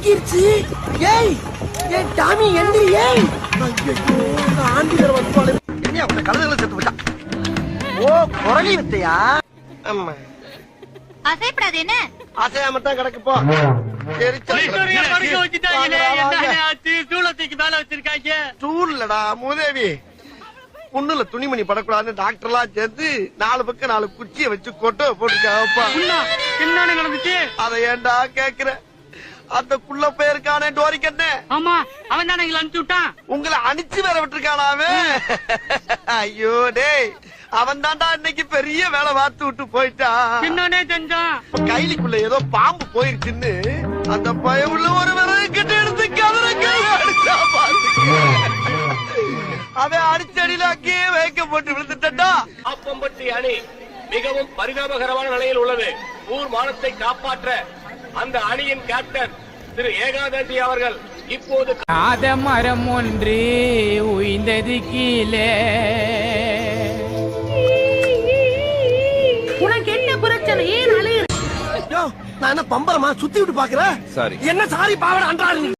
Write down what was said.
தூங்கிருச்சு. ஏய் ஏய் டாமி எந்திரி. ஏய் ஆண்டில வந்து என்ன உன்னை கழுதுகளை செத்து போட்டான். ஓ குரலி வித்தையா? ஆமா அசைப்படாது என்ன அசையாம தான் கிடக்கு போ. ஸ்டூல்லடா மூதேவி. புண்ணுல துணிமணி படக்கூடாதுன்னு டாக்டர் எல்லாம் சேர்த்து 4 பக்கம் 4 குச்சியை வச்சு கொட்டை போட்டுருக்காப்பா. என்ன நடந்துச்சு? அதை ஏன்டா கேக்குற? அந்த குள்ள பேருக்கானே டோரிக்கண்ணே. ஆமா அவன் தானே எங்களை அனுப்பிச்சு விட்டான். உங்களை அனுப்பிச்சு வேற விட்டுருக்கானாவே. ஐயோ டேய் அவன் தாண்டா இன்னைக்கு பெரிய வேலை பார்த்து விட்டு போயிட்டான். என்னன்னே செஞ்சான்? கைலிக்குள்ள ஏதோ பாம்பு போயிருச்சுன்னு அந்த பயவுள்ள ஒரு விறகு கிட்ட எடுத்து அவன் அடிச்சடியிலாக்கி வைக்கப்பட்டு விழுந்துட்டா. அப்பம்பட்டி அணி மிகவும் பரிதாபகரமான நிலையில் உள்ளது. ஊர் மானத்தை காப்பாற்ற அந்த அணியின் கேப்டன் திரு ஏகாதசி அவர்கள் இப்போது மரம் ஒன்று உயிர்ந்தது கீழே. உனக்கு என்ன பிரச்சனை? ஏன் அழுகுற? நான் என்ன பம்பரமா சுத்தி விட்டு பாக்குறேன். என்ன சாரி பாவட அன்றாடு.